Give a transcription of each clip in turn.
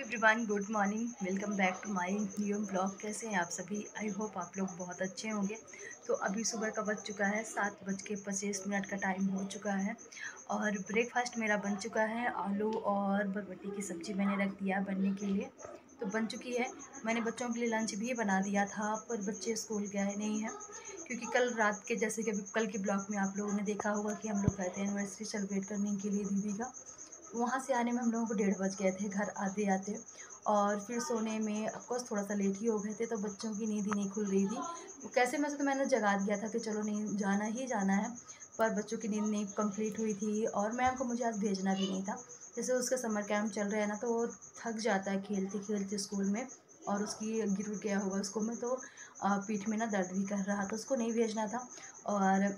Everyone, good morning. Welcome back to my new blog. कैसे हैं आप सभी? आई होप आप लोग बहुत अच्छे होंगे। तो अभी सुबह का बज चुका है 7:25 का टाइम हो चुका है और ब्रेकफास्ट मेरा बन चुका है। आलू और बरबटी की सब्ज़ी मैंने रख दिया बनने के लिए, तो बन चुकी है। मैंने बच्चों के लिए लंच भी बना दिया था, पर बच्चे स्कूल गए नहीं हैं क्योंकि कल रात के, जैसे कि अभी कल के ब्लॉग में आप लोगों ने देखा होगा कि हम लोग गए थे एनिवर्सरी सेलिब्रेट करने के लिए दीदी का। वहाँ से आने में हम लोगों को 1:30 बज गए थे घर आते आते, और फिर सोने में ऑफकोर्स थोड़ा सा लेट ही हो गए थे, तो बच्चों की नींद ही नहीं खुल रही थी। तो कैसे में से तो मैंने जगा दिया था कि चलो नहीं, जाना ही जाना है, पर बच्चों की नींद नहीं कंप्लीट हुई थी और मैम को मुझे आज भेजना भी नहीं था। जैसे उसका समर कैंप चल रहा है ना, तो वो थक जाता है खेलते खेलते स्कूल में, और उसकी गिर गया होगा स्कूल में, तो पीठ में ना दर्द भी कर रहा था, उसको नहीं भेजना था। और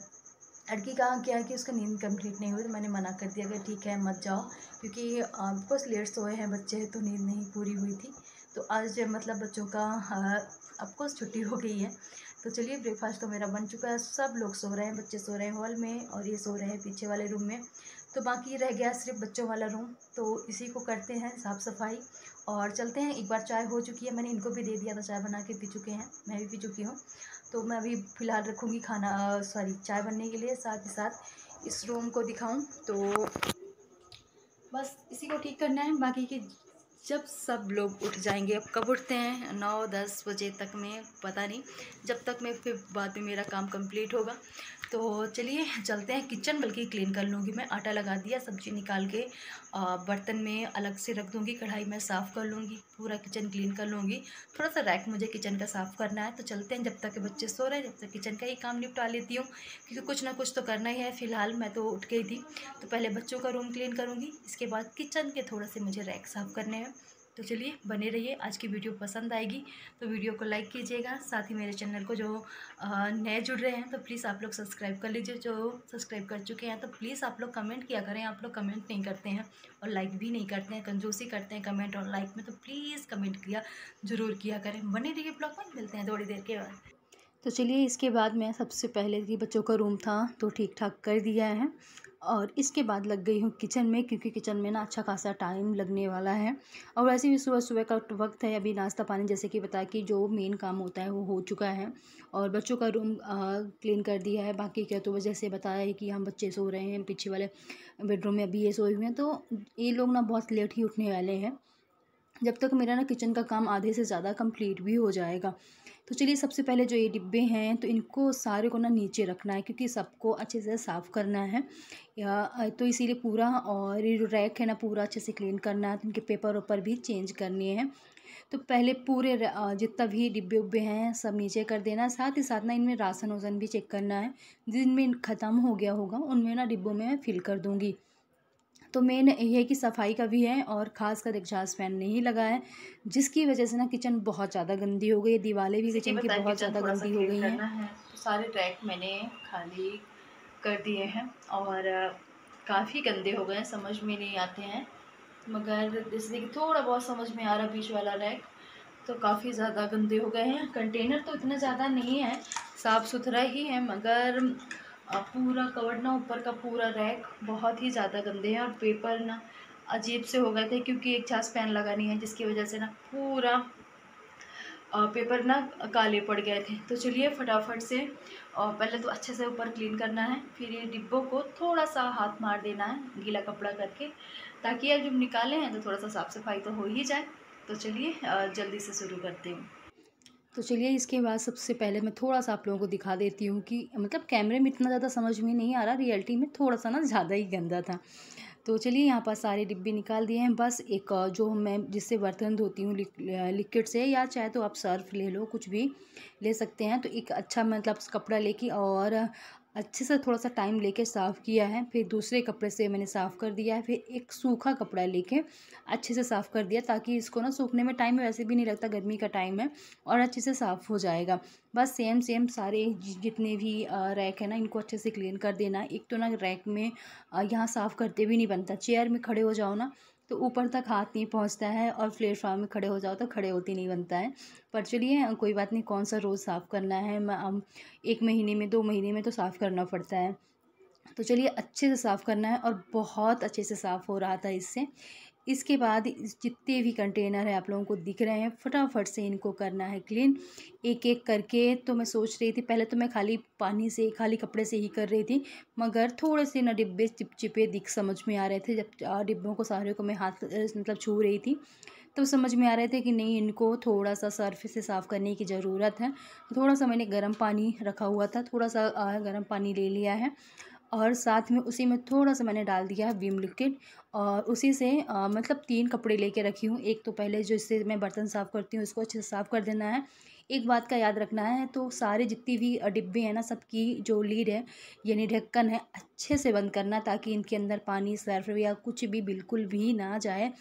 लड़की का क्या है कि उसका नींद कंप्लीट नहीं हुई, तो मैंने मना कर दिया कि ठीक है मत जाओ, क्योंकि बिकॉज लेट सोए हैं बच्चे, तो नींद नहीं पूरी हुई थी। तो आज मतलब बच्चों का ऑफकोर्स छुट्टी हो गई है। तो चलिए, ब्रेकफास्ट तो मेरा बन चुका है। सब लोग सो रहे हैं, बच्चे सो रहे हैं हॉल में और ये सो रहे हैं पीछे वाले रूम में। तो बाकी रह गया सिर्फ बच्चों वाला रूम, तो इसी को करते हैं साफ़ सफाई और चलते हैं। एक बार चाय हो चुकी है, मैंने इनको भी दे दिया था, चाय बना के पी चुके हैं, मैं भी पी चुकी हूँ। तो मैं अभी फ़िलहाल रखूँगी खाना, सॉरी चाय बनने के लिए। साथ ही साथ इस रूम को दिखाऊँ तो बस इसी को ठीक करना है। बाकी की जब सब लोग उठ जाएंगे, अब कब उठते हैं, 9-10 बजे तक में पता नहीं, जब तक मैं फिर बाद में मेरा काम कंप्लीट होगा। तो चलिए चलते हैं किचन, बल्कि क्लीन कर लूँगी मैं। आटा लगा दिया, सब्ज़ी निकाल के बर्तन में अलग से रख दूँगी, कढ़ाई में साफ़ कर लूँगी, पूरा किचन क्लीन कर लूँगी। थोड़ा सा रैक मुझे किचन का साफ़ करना है, तो चलते हैं। जब तक के बच्चे सो रहे हैं, जब तक किचन का ही काम निपटा लेती हूँ, क्योंकि कुछ ना कुछ तो करना ही है। फ़िलहाल मैं तो उठ गई थी, तो पहले बच्चों का रूम क्लीन करूँगी, इसके बाद किचन के थोड़े से मुझे रैक साफ़ करने हैं। तो चलिए बने रहिए, आज की वीडियो पसंद आएगी तो वीडियो को लाइक कीजिएगा। साथ ही मेरे चैनल को जो नए जुड़ रहे हैं तो प्लीज़ आप लोग सब्सक्राइब कर लीजिए। जो सब्सक्राइब कर चुके हैं तो प्लीज़ आप लोग कमेंट किया करें। आप लोग कमेंट नहीं करते हैं और लाइक भी नहीं करते हैं, कंजूसी करते हैं कमेंट और लाइक में, तो प्लीज़ कमेंट किया ज़रूर किया करें। बने रहिए ब्लॉग में, मिलते हैं थोड़ी देर के बाद। तो चलिए, इसके बाद मैं सबसे पहले कि बच्चों का रूम था तो ठीक ठाक कर दिया है, और इसके बाद लग गई हूँ किचन में, क्योंकि किचन में ना अच्छा खासा टाइम लगने वाला है। और वैसे भी सुबह सुबह का वक्त है, अभी नाश्ता पानी जैसे कि बताया कि जो मेन काम होता है वो हो चुका है, और बच्चों का रूम क्लीन कर दिया है। बाकी क्या, तो जैसे बताया है कि हम बच्चे सो रहे हैं पीछे वाले बेडरूम में, अभी ये सोए हुए हैं, तो ये लोग ना बहुत लेट ही उठने वाले हैं, जब तक मेरा ना किचन का काम आधे से ज़्यादा कंप्लीट भी हो जाएगा। तो चलिए, सबसे पहले जो ये डिब्बे हैं तो इनको सारे को ना नीचे रखना है, क्योंकि सबको अच्छे से साफ़ करना है, या तो इसीलिए पूरा, और ये जो रैक है ना पूरा अच्छे से क्लीन करना है, तो इनके पेपर वेपर भी चेंज करने हैं। तो पहले पूरे जितना भी डिब्बे उब्बे हैं सब नीचे कर देना है। साथ ही साथ ना इनमें राशन वासन भी चेक करना है, जिनमें ख़त्म हो गया होगा उनमें ना डिब्बों में मैं फिल कर दूँगी। तो मेन ये है कि सफाई का भी है, और ख़ासकर एग्जॉस्ट फैन नहीं लगा है, जिसकी वजह से ना किचन बहुत ज़्यादा गंदी हो गई है, दीवारें भी जैसे कि किचन की बताया बहुत किचन ज़्यादा थोड़ा सा गंदी हो क्लीन गई हैं। करना है, तो सारे रैक मैंने खाली कर दिए हैं, और काफ़ी गंदे हो गए हैं, समझ में नहीं आते हैं। मगर जैसे कि थोड़ा बहुत समझ में आ रहा, बीच वाला रैक तो काफ़ी ज़्यादा गंदे हो गए हैं। कंटेनर तो इतना ज़्यादा नहीं है, साफ़ सुथरा ही है, मगर पूरा कवर ना, ऊपर का पूरा रैक बहुत ही ज़्यादा गंदे हैं, और पेपर ना अजीब से हो गए थे, क्योंकि एक एग्जॉस्ट फैन लगा नहीं है, जिसकी वजह से ना पूरा पेपर ना काले पड़ गए थे। तो चलिए फटाफट से, और पहले तो अच्छे से ऊपर क्लीन करना है, फिर ये डिब्बों को थोड़ा सा हाथ मार देना है गीला कपड़ा करके, ताकि अब जब निकाले हैं तो थोड़ा सा साफ़ सफाई तो हो ही जाए। तो चलिए जल्दी से शुरू करती हूँ। तो चलिए, इसके बाद सबसे पहले मैं थोड़ा-सा आप लोगों को दिखा देती हूँ कि मतलब कैमरे में इतना ज़्यादा समझ में नहीं आ रहा, रियलिटी में थोड़ा-सा ना ज़्यादा ही गंदा था। तो चलिए, यहाँ पर सारे डिब्बे निकाल दिए हैं। बस एक जो मैं जिससे बर्तन धोती हूँ लिक्विड से, या चाहे तो आप सर्फ़ ले लो, कुछ भी ले सकते हैं। तो एक अच्छा मतलब कपड़ा लेके और अच्छे से थोड़ा-सा टाइम लेके साफ़ किया है। फिर दूसरे कपड़े से मैंने साफ़ कर दिया है। फिर एक सूखा कपड़ा लेके अच्छे से साफ़ कर दिया, ताकि इसको ना सूखने में टाइम वैसे भी नहीं लगता, गर्मी का टाइम है, और अच्छे से साफ़ हो जाएगा। बस सेम सेम सारे जितने भी रैक है ना, इनको अच्छे से क्लीन कर देना है। एक तो ना रैक में यहाँ साफ़ करते भी नहीं बनता, चेयर में खड़े हो जाओ ना तो ऊपर तक हाथ नहीं पहुँचता है, और प्लेटफॉर्म में खड़े हो जाओ तो खड़े होते नहीं बनता है। पर चलिए कोई बात नहीं, कौन सा रोज़ साफ़ करना है, 1 महीने में 2 महीने में तो साफ़ करना पड़ता है। तो चलिए अच्छे से साफ़ करना है, और बहुत अच्छे से साफ़ हो रहा था इससे। इसके बाद जितने भी कंटेनर है आप लोगों को दिख रहे हैं, फटाफट से इनको करना है क्लीन एक एक करके। तो मैं सोच रही थी, पहले तो मैं खाली पानी से, खाली कपड़े से ही कर रही थी, मगर थोड़े से ना डिब्बे चिपचिपे समझ में आ रहे थे। जब डिब्बों को सारे को मैं हाथ मतलब छू रही थी, तो समझ में आ रहे थे कि नहीं, इनको थोड़ा सा सर्फ से साफ़ करने की ज़रूरत है। थोड़ा सा मैंने गर्म पानी रखा हुआ था, थोड़ा सा गर्म पानी ले लिया है, और साथ में उसी में थोड़ा सा मैंने डाल दिया है विम लिक्विड, और उसी से मतलब 3 कपड़े लेके रखी हूँ। एक तो पहले जो इससे मैं बर्तन साफ़ करती हूँ उसको अच्छे से साफ़ कर देना है। एक बात का याद रखना है, तो सारे जितनी भी डिब्बे हैं ना, सबकी जो लीड है यानी ढक्कन है, अच्छे से बंद करना, ताकि इनके अंदर पानी, सर्फ या कुछ भी बिल्कुल भी ना जाए।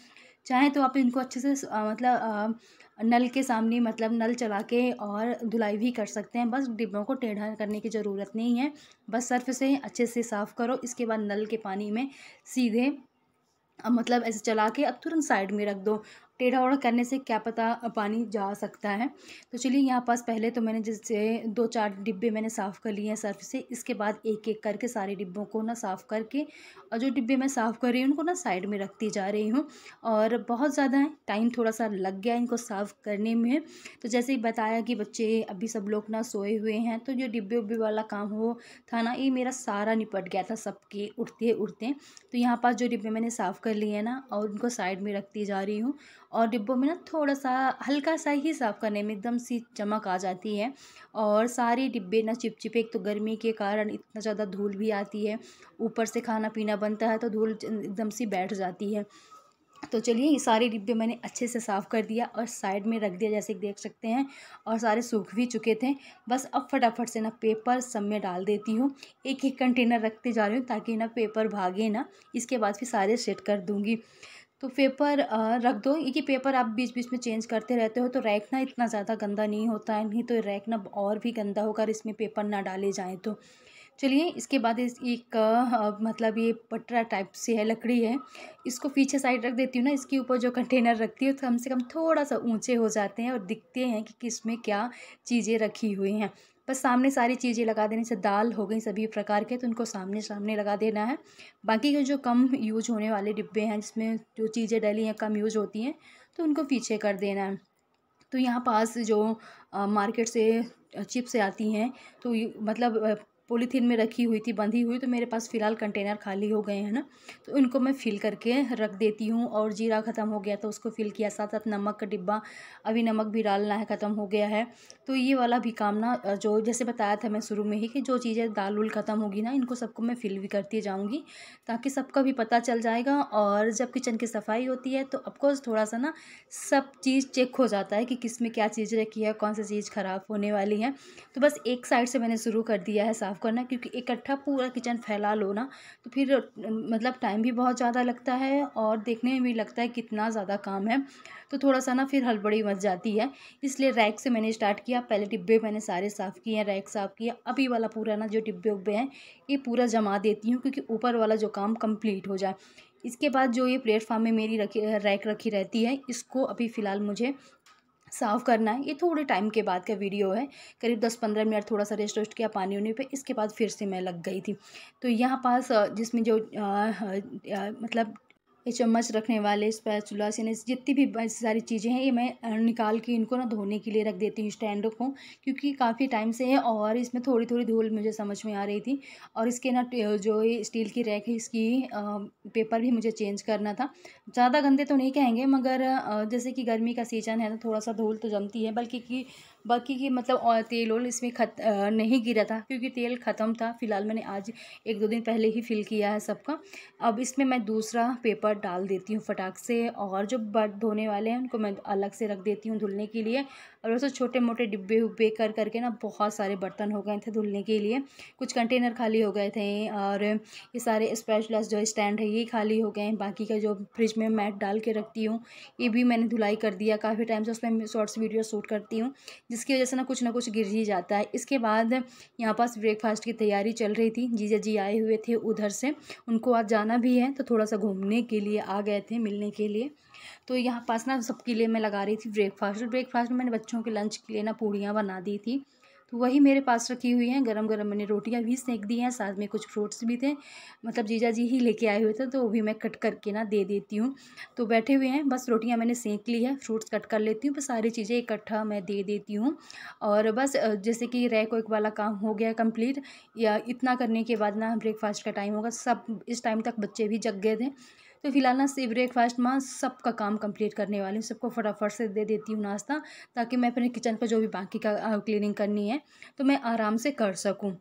चाहे तो आप इनको अच्छे से मतलब नल के सामने, मतलब नल चला के और धुलाई भी कर सकते हैं। बस डिब्बों को टेढ़ा करने की ज़रूरत नहीं है, बस सर्फ से अच्छे से साफ़ करो। इसके बाद नल के पानी में सीधे मतलब ऐसे चला के अब तुरंत साइड में रख दो। टेढ़ा ओढ़ा करने से क्या पता पानी जा सकता है। तो चलिए, यहाँ पास पहले तो मैंने जैसे 2-4 डिब्बे मैंने साफ़ कर लिए हैं सर्फ से। इसके बाद एक एक करके सारे डिब्बों को ना साफ़ करके, और जो डिब्बे मैं साफ़ कर रही हूँ उनको ना साइड में रखती जा रही हूँ। और बहुत ज़्यादा टाइम थोड़ा सा लग गया इनको साफ़ करने में। तो जैसे ही बताया कि बच्चे अभी सब लोग ना सोए हुए हैं, तो जो डिब्बे उब्बे वाला काम हो था ना, ये मेरा सारा निपट गया था सबके उठते उठते। तो यहाँ पास जो डिब्बे मैंने साफ़ कर लिए हैं ना, और उनको साइड में रखती जा रही हूँ। और डिब्बों में ना थोड़ा सा हल्का सा ही साफ़ करने में एकदम सी चमक आ जाती है। और सारे डिब्बे ना चिपचिपे, एक तो गर्मी के कारण इतना ज़्यादा धूल भी आती है, ऊपर से खाना पीना बनता है तो धूल एकदम सी बैठ जाती है। तो चलिए, ये सारे डिब्बे मैंने अच्छे से साफ़ कर दिया और साइड में रख दिया, जैसे कि देख सकते हैं। और सारे सूख भी चुके थे। बस अब फटाफट से ना पेपर सब में डाल देती हूँ। एक एक कंटेनर रखते जा रही हूँ ताकि ना पेपर भागे ना। इसके बाद फिर सारे सेट कर दूँगी। तो पेपर रख दो। ये पेपर आप बीच बीच में चेंज करते रहते हो, तो रैक ना इतना ज़्यादा गंदा नहीं होता है। नहीं तो रैक ना और भी गंदा होगा, इसमें पेपर ना डाले जाएँ तो। चलिए, इसके बाद इस एक मतलब ये पटरा टाइप से है, लकड़ी है, इसको पीछे साइड रख देती हूँ ना। इसके ऊपर जो कंटेनर रखती हूँ, तो कम से कम थोड़ा सा ऊंचे हो जाते हैं और दिखते हैं कि किसमें क्या चीज़ें रखी हुई हैं। बस सामने सारी चीज़ें लगा देने से, दाल हो गई सभी प्रकार के, तो उनको सामने सामने लगा देना है। बाकी के जो कम यूज होने वाले डिब्बे हैं, जिसमें जो चीज़ें डली हैं, कम यूज होती हैं, तो उनको पीछे कर देना है। तो यहाँ पास जो मार्केट से चिप्स आती हैं, तो मतलब पॉलीथीन में रखी हुई थी, बंधी हुई, तो मेरे पास फ़िलहाल कंटेनर खाली हो गए हैं ना, तो इनको मैं फ़िल करके रख देती हूँ। और जीरा ख़त्म हो गया तो उसको फ़िल किया, साथ साथ नमक का डिब्बा, अभी नमक भी डालना है, ख़त्म हो गया है। तो ये वाला भी काम ना, जो जैसे बताया था मैं शुरू में ही, कि जो चीज़ें दाल उल ख़त्म होगी ना, इनको सबको मैं फ़िल भी करती जाऊँगी, ताकि सबका भी पता चल जाएगा। और जब किचन की सफाई होती है तो ऑफकोर्स थोड़ा सा ना सब चीज़ चेक हो जाता है कि किस में क्या चीज़ रखी है, कौन सी चीज़ ख़राब होने वाली है। तो बस एक साइड से मैंने शुरू कर दिया है साफ़ करना, क्योंकि इकट्ठा पूरा किचन फैला लो ना, तो फिर मतलब टाइम भी बहुत ज़्यादा लगता है और देखने में भी लगता है कितना ज़्यादा काम है। तो थोड़ा सा ना फिर हड़बड़ी मच जाती है। इसलिए रैक से मैंने स्टार्ट किया। पहले डिब्बे मैंने सारे साफ़ किए हैं, रैक साफ़ किया। अभी वाला पूरा ना जो डिब्बे उब्बे हैं, ये पूरा जमा देती हूँ, क्योंकि ऊपर वाला जो काम कंप्लीट हो जाए। इसके बाद जो ये प्लेटफॉर्म में मेरी रैक रखी रहती है, इसको अभी फ़िलहाल मुझे साफ़ करना है। ये थोड़े टाइम के बाद का वीडियो है, करीब 10-15 मिनट थोड़ा सा रेस्ट वेस्ट किया पानी वानी पे, इसके बाद फिर से मैं लग गई थी। तो यहाँ पास जिसमें जो मतलब ये चम्मच रखने वाले स्पैचुला से जितनी भी ऐसी सारी चीज़ें हैं, ये मैं निकाल के इनको ना धोने के लिए रख देती हूँ स्टैंड को, क्योंकि काफ़ी टाइम से है और इसमें थोड़ी थोड़ी धूल मुझे समझ में आ रही थी। और इसके ना जो ये स्टील की रैक है, इसकी पेपर भी मुझे चेंज करना था। ज़्यादा गंदे तो नहीं कहेंगे, मगर जैसे कि गर्मी का सीज़न है तो थोड़ा सा धूल तो जमती है, बल्कि बाकी की मतलब और तेल ओल इसमें नहीं गिरा था, क्योंकि तेल ख़त्म था। फ़िलहाल मैंने आज 1-2 दिन पहले ही फिल किया है सबका। अब इसमें मैं दूसरा पेपर डाल देती हूँ फटाक से, और जो धोने वाले हैं उनको मैं अलग से रख देती हूँ धुलने के लिए। और वैसे छोटे मोटे डिब्बे उब्बे कर करके ना बहुत सारे बर्तन हो गए थे धुलने के लिए। कुछ कंटेनर खाली हो गए थे, और ये सारे स्पैचुलास जो स्टैंड है ये खाली हो गए हैं। बाकी का जो फ्रिज में मैट डाल के रखती हूँ, ये भी मैंने धुलाई कर दिया। काफ़ी टाइम से उसमें शॉर्ट्स वीडियो शूट करती हूँ, जिसकी वजह से ना कुछ गिर ही जाता है। इसके बाद यहाँ पास ब्रेकफास्ट की तैयारी चल रही थी। जीजा जी आए हुए थे उधर से, उनको आज जाना भी है, तो थोड़ा सा घूमने के लिए आ गए थे, मिलने के लिए। तो यहाँ पास ना सबके लिए मैं लगा रही थी ब्रेकफास्ट। और ब्रेकफास्ट में मैंने बच्चों के लंच के लिए ना पूड़ियाँ बना दी थी। तो वही मेरे पास रखी हुई हैं। गरम गरम मैंने रोटियां भी सेंक दी हैं, साथ में कुछ फ्रूट्स भी थे, मतलब जीजा जी ही लेके आए हुए थे, तो वो भी मैं कट करके ना दे देती हूँ। तो बैठे हुए हैं, बस रोटियां मैंने सेंक ली है, फ्रूट्स कट कर लेती हूँ, बस सारी चीज़ें इकट्ठा मैं दे देती हूँ। और बस जैसे कि रैक वैक वाला काम हो गया कंप्लीट, या इतना करने के बाद ना ब्रेकफास्ट का टाइम होगा। सब इस टाइम तक बच्चे भी जग गए थे, तो फिलहाल ना से ब्रेकफास्ट में सबका काम कंप्लीट करने वाली हूँ, सबको फटाफट से दे देती हूँ नाश्ता, ताकि मैं अपने किचन का जो भी बाकी का क्लीनिंग करनी है तो मैं आराम से कर सकूँ।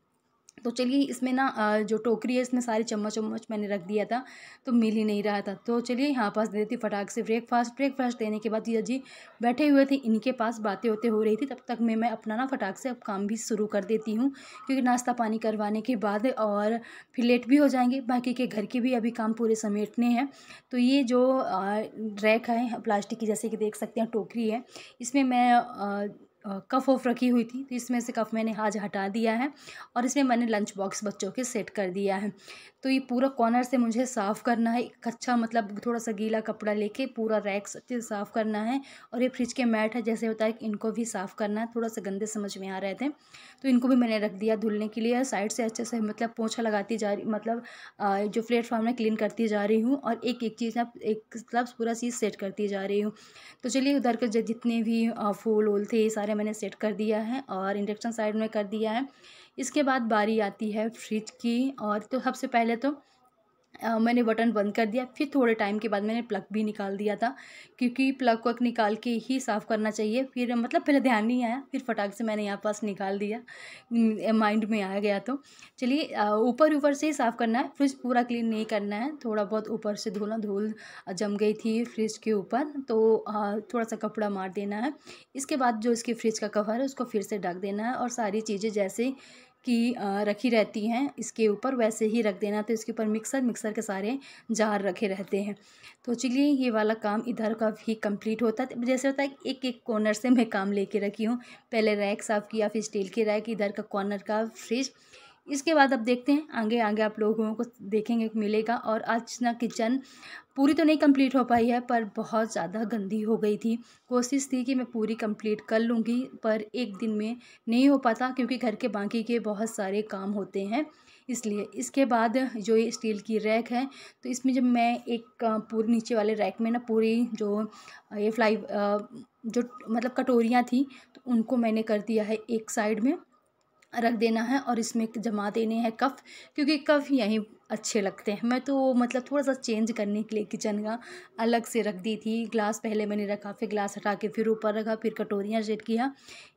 तो चलिए इसमें ना जो टोकरी है इसमें सारी चम्मच वम्मच मैंने रख दिया था, तो मिल ही नहीं रहा था। तो चलिए यहाँ पास दे देती फटाक से ब्रेकफास्ट देने के बाद जीजा जी बैठे हुए थे, इनके पास बातें होते हो रही थी, तब तक मैं अपना ना फटाक से अब काम भी शुरू कर देती हूँ, क्योंकि नाश्ता पानी करवाने के बाद और फिर लेट भी हो जाएंगे, बाकी के घर के भी अभी काम पूरे समेटने हैं। तो ये जो रैक है प्लास्टिक की, जैसे कि देख सकते हैं टोकरी है, इसमें मैं कफ़ ऑफ रखी हुई थी, तो इसमें से कफ़ मैंने आज हटा दिया है, और इसमें मैंने लंच बॉक्स बच्चों के सेट कर दिया है। तो ये पूरा कॉर्नर से मुझे साफ़ करना है, एक अच्छा मतलब थोड़ा सा गीला कपड़ा लेके पूरा रैक अच्छे से साफ़ करना है। और ये फ्रिज के मैट है, जैसे होता है कि इनको भी साफ़ करना है, थोड़ा सा गंदे समझ में आ रहे थे, तो इनको भी मैंने रख दिया धुलने के लिए। साइड से अच्छे से मतलब पोछा लगाती जा रही, मतलब जो प्लेटफॉर्म है क्लीन करती जा रही हूँ, और एक एक चीज़ ना एक मतलब पूरा चीज़ सेट करती जा रही हूँ। तो चलिए उधर के जितने भी फूल वूल थे सारे मैंने सेट कर दिया है, और इंडक्शन साइड में कर दिया है। इसके बाद बारी आती है फ्रिज की, और तो सबसे पहले तो मैंने बटन बंद कर दिया, फिर थोड़े टाइम के बाद मैंने प्लग भी निकाल दिया था, क्योंकि प्लग वग निकाल के ही साफ़ करना चाहिए। फिर मतलब पहले ध्यान नहीं आया, फिर फटाक से मैंने यहाँ पास निकाल दिया, माइंड में आ गया। तो चलिए ऊपर ऊपर से ही साफ़ करना है, फ्रिज पूरा क्लीन नहीं करना है, थोड़ा बहुत ऊपर से धूल जम गई थी फ्रिज के ऊपर, तो थोड़ा सा कपड़ा मार देना है। इसके बाद जो इसकी फ्रिज का कवर है उसको फिर से ढक देना है, और सारी चीज़ें जैसे कि रखी रहती हैं इसके ऊपर वैसे ही रख देना। तो इसके ऊपर मिक्सर के सारे जार रखे रहते हैं। तो चलिए ये वाला काम इधर का भी कंप्लीट होता है। जैसे होता है एक एक कॉर्नर से मैं काम लेके रखी हूँ, पहले रैक साफ़ किया, फिर स्टील के रैक, इधर का कॉर्नर का फ्रिज। इसके बाद अब देखते हैं आगे आगे आप लोगों को देखेंगे मिलेगा। और आज ना किचन पूरी तो नहीं कंप्लीट हो पाई है, पर बहुत ज़्यादा गंदी हो गई थी। कोशिश थी कि मैं पूरी कंप्लीट कर लूँगी, पर एक दिन में नहीं हो पाता, क्योंकि घर के बाकी के बहुत सारे काम होते हैं इसलिए। इसके बाद जो ये स्टील की रैक है, तो इसमें जब मैं एक पूरी नीचे वाले रैक में ना पूरी जो ये जो मतलब कटोरियाँ थी, तो उनको मैंने कर दिया है एक साइड में रख देना है, और इसमें जमा देने हैं कप, क्योंकि कप यहीं अच्छे लगते हैं। मैं तो मतलब थोड़ा सा चेंज करने के लिए किचन का अलग से रख दी थी। ग्लास पहले मैंने रखा, फिर ग्लास हटा के फिर ऊपर रखा, फिर कटोरियाँ सेट किया।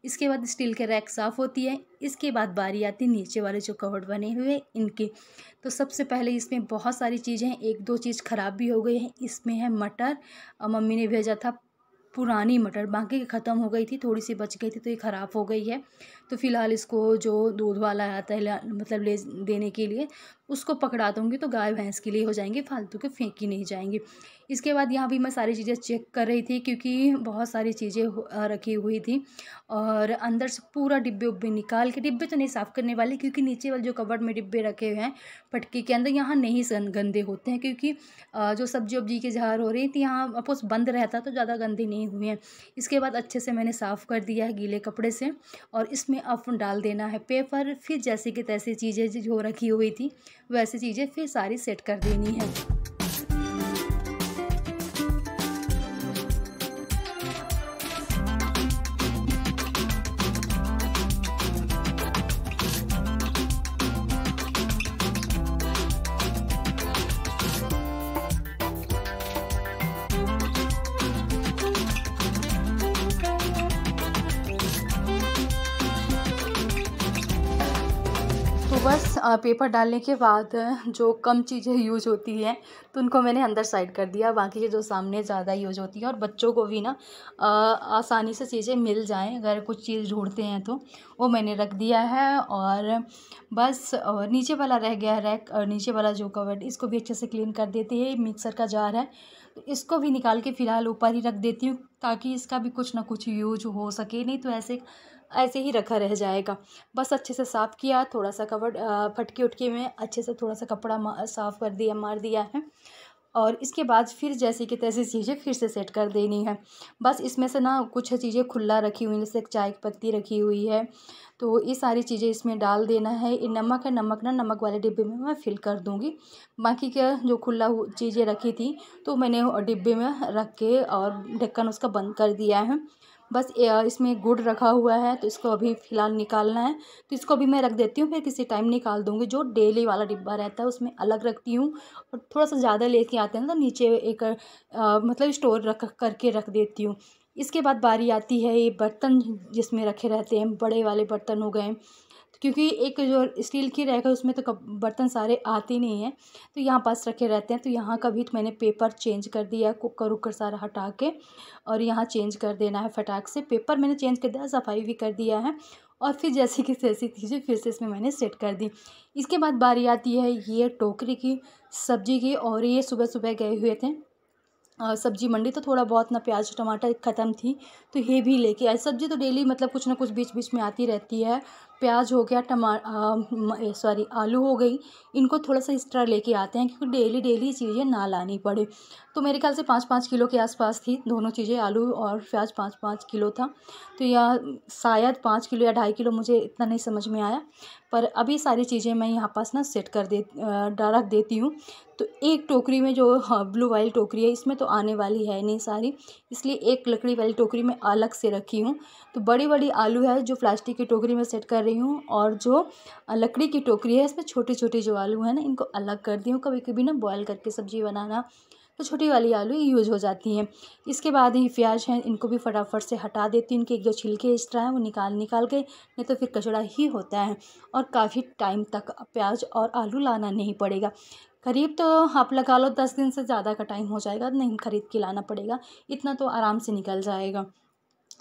इसके बाद स्टील के रैक साफ़ होती है। इसके बाद बारी आती है नीचे वाले जो कवर्ड बने हुए इनके। तो सबसे पहले इसमें बहुत सारी चीज़ें हैं, एक दो चीज़ ख़राब भी हो गई हैं। इसमें है मटर, मम्मी ने भेजा था पुरानी मटर, बाकी की ख़त्म हो गई थी, थोड़ी सी बच गई थी, तो ये ख़राब हो गई है। तो फ़िलहाल इसको जो दूध वाला आता है मतलब ले देने के लिए, उसको पकड़ा दूँगी, तो गाय भैंस के लिए हो जाएंगे, फालतू के फेंकी नहीं जाएंगी। इसके बाद यहाँ भी मैं सारी चीज़ें चेक कर रही थी, क्योंकि बहुत सारी चीज़ें रखी हुई थी, और अंदर से पूरा डिब्बे उब्बे निकाल के, डिब्बे तो नहीं साफ़ करने वाले, क्योंकि नीचे वाले जो कबर्ड में डिब्बे रखे हुए हैं पटकी के अंदर, यहाँ नहीं गंदे होते हैं, क्योंकि जो सब्जी वब्जी की जार हो रही थी यहाँ अपोज बंद रहता तो ज़्यादा गंदे नहीं हुए हैं। इसके बाद अच्छे से मैंने साफ़ कर दिया है गीले कपड़े से, और इसमें अब डाल देना है पेपर। फिर जैसे कि तैसे चीज़ें जो रखी हुई थी वैसे चीज़ें फिर सारी सेट कर देनी है। तो बस पेपर डालने के बाद जो कम चीज़ें यूज़ होती हैं तो उनको मैंने अंदर साइड कर दिया, बाकी के जो सामने ज़्यादा यूज़ होती हैं, और बच्चों को भी ना आसानी से चीज़ें मिल जाएं अगर कुछ चीज़ ढूंढते हैं तो वो मैंने रख दिया है। और बस और नीचे वाला रह गया है रैक, और नीचे वाला जो कवर्ड इसको भी अच्छे से क्लीन कर देते हैं। मिक्सर का जार है तो इसको भी निकाल के फ़िलहाल ऊपर ही रख देती हूँ, ताकि इसका भी कुछ ना कुछ यूज हो सके, नहीं तो ऐसे ऐसे ही रखा रह जाएगा। बस अच्छे से साफ़ किया, थोड़ा सा कवर फटके उटके में अच्छे से थोड़ा सा कपड़ा साफ़ कर दिया, मार दिया है। और इसके बाद फिर जैसे कि तैसे चीज़ें फिर से सेट कर देनी है। बस इसमें से ना कुछ चीज़ें खुला रखी हुई हैं, जैसे चाय की पत्ती रखी हुई है, तो ये सारी चीज़ें इसमें डाल देना है। ये नमक है, नमक ना नमक वाले डिब्बे में मैं फिल कर दूँगी। बाकी क्या जो खुला चीज़ें रखी थी तो मैंने डिब्बे में रख के और ढक्कन उसका बंद कर दिया है। बस इसमें गुड़ रखा हुआ है तो इसको अभी फ़िलहाल निकालना है, तो इसको अभी मैं रख देती हूँ, फिर किसी टाइम निकाल दूँगी। जो डेली वाला डिब्बा रहता है उसमें अलग रखती हूँ, और थोड़ा सा ज़्यादा लेके आते हैं ना तो नीचे एक मतलब स्टोर रख करके रख देती हूँ। इसके बाद बारी आती है ये बर्तन जिसमें रखे रहते हैं, बड़े वाले बर्तन हो गए, क्योंकि एक जो स्टील की रैक है उसमें तो बर्तन सारे आते नहीं हैं, तो यहाँ पास रखे रहते हैं। तो यहाँ का भी मैंने पेपर चेंज कर दिया, कुकर उकर सारा हटा के, और यहाँ चेंज कर देना है फटाक से। पेपर मैंने चेंज कर दिया, सफाई भी कर दिया है, और फिर जैसी की तैसी चीज़ें फिर से इसमें मैंने सेट कर दी। इसके बाद बारी आती है ये टोकरी की सब्जी की, और ये सुबह सुबह गए हुए थे सब्जी मंडी, तो थोड़ा बहुत ना प्याज टमाटर ख़त्म थी, तो ये भी लेके आए। सब्जी तो डेली मतलब कुछ ना कुछ बीच बीच में आती रहती है। प्याज हो गया, आलू हो गई, इनको थोड़ा सा एक्स्ट्रा लेके आते हैं, क्योंकि डेली डेली चीज़ें ना लानी पड़े। तो मेरे ख्याल से 5-5 किलो के आसपास थी दोनों चीज़ें, आलू और प्याज 5-5 किलो था। तो यह शायद 5 किलो या 2.5 किलो, मुझे इतना नहीं समझ में आया। पर अभी सारी चीज़ें मैं यहाँ पास ना सेट कर रख देती हूँ। तो एक टोकरी में जो ब्लू वाली टोकरी है, इसमें तो आने वाली है नहीं सारी, इसलिए एक लकड़ी वाली टोकरी में अलग से रखी हूँ। तो बड़ी बड़ी आलू है जो प्लास्टिक की टोकरी में सेट कर रही हूँ, और जो लकड़ी की टोकरी है इसमें छोटे छोटे जो आलू है ना इनको अलग कर दी हूँ। कभी कभी ना बॉयल करके सब्ज़ी बनाना तो छोटी वाली आलू यूज़ हो जाती हैं। इसके बाद ही प्याज हैं, इनको भी फटाफट से हटा देती हूँ। इनके जो छिलके एक्स्ट्रा हैं वो निकाल के, नहीं तो फिर कचड़ा ही होता है, और काफ़ी टाइम तक प्याज और आलू लाना नहीं पड़ेगा। करीब तो आप लगा लो 10 दिन से ज़्यादा का टाइम हो जाएगा, नहीं खरीद के लाना पड़ेगा, इतना तो आराम से निकल जाएगा।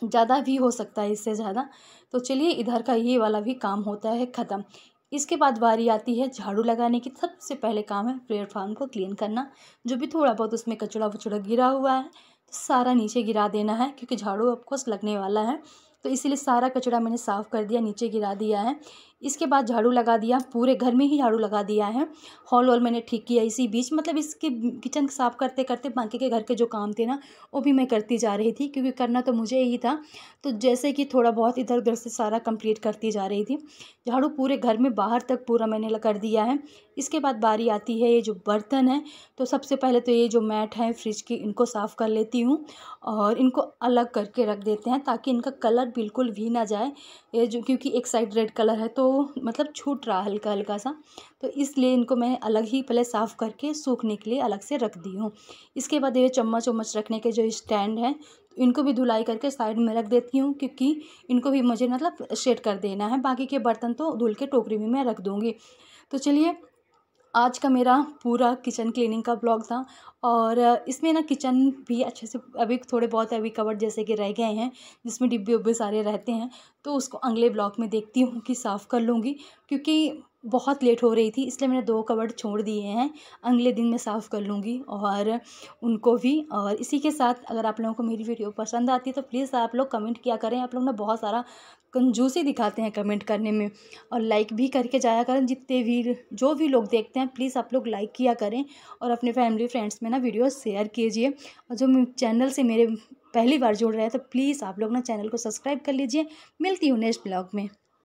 ज़्यादा भी हो सकता है इससे ज़्यादा। तो चलिए इधर का ये वाला भी काम होता है ख़त्म। इसके बाद बारी आती है झाड़ू लगाने की। सबसे पहले काम है प्लेटफार्म को क्लीन करना। जो भी थोड़ा बहुत उसमें कचड़ा वचड़ा गिरा हुआ है तो सारा नीचे गिरा देना है, क्योंकि झाड़ू ऑफकोर्स लगने वाला है, तो इसीलिए सारा कचड़ा मैंने साफ़ कर दिया, नीचे गिरा दिया है। इसके बाद झाड़ू लगा दिया, पूरे घर में ही झाड़ू लगा दिया है। हॉल वॉल मैंने ठीक किया इसी बीच, मतलब इसके किचन साफ़ करते करते बाकी के घर के जो काम थे ना वो भी मैं करती जा रही थी, क्योंकि करना तो मुझे ही था। तो जैसे कि थोड़ा बहुत इधर उधर से सारा कंप्लीट करती जा रही थी। झाड़ू पूरे घर में बाहर तक पूरा मैंने कर दिया है। इसके बाद बारी आती है ये जो बर्तन है, तो सबसे पहले तो ये जो मैट है फ्रिज की इनको साफ़ कर लेती हूँ, और इनको अलग करके रख देते हैं ताकि इनका कलर बिल्कुल भी ना जाए। ये जो क्योंकि एक साइड रेड कलर है तो मतलब छूट रहा है हल्का हल्का सा, तो इसलिए इनको मैं अलग ही पहले साफ़ करके सूखने के लिए अलग से रख दी हूँ। इसके बाद ये चम्मच वम्मच रखने के जो स्टैंड है इनको भी धुलाई करके साइड में रख देती हूँ, क्योंकि इनको भी मुझे मतलब सेट कर देना है। बाकी के बर्तन तो धुल के टोकरी में मैं रख दूँगी। तो चलिए आज का मेरा पूरा किचन क्लीनिंग का ब्लॉग था, और इसमें ना किचन भी अच्छे से अभी थोड़े बहुत अभी कवर्ड जैसे कि रह गए हैं जिसमें डिब्बे उब्बे सारे रहते हैं, तो उसको अगले ब्लॉग में देखती हूँ कि साफ़ कर लूँगी, क्योंकि बहुत लेट हो रही थी इसलिए मैंने 2 कवर्ड छोड़ दिए हैं। अगले दिन मैं साफ़ कर लूँगी और उनको भी। और इसी के साथ अगर आप लोगों को मेरी वीडियो पसंद आती है तो प्लीज़ आप लोग कमेंट किया करें। आप लोग ना बहुत सारा कंजूसी दिखाते हैं कमेंट करने में, और लाइक भी करके जाया करें। जितने भी जो भी लोग देखते हैं प्लीज़ आप लोग लाइक किया करें, और अपने फैमिली फ्रेंड्स में ना वीडियो शेयर कीजिए। और जो चैनल से मेरे पहली बार जुड़ रहे हैं तो प्लीज़ आप लोग ना चैनल को सब्सक्राइब कर लीजिए। मिलती हूँ नेक्स्ट ब्लॉग में।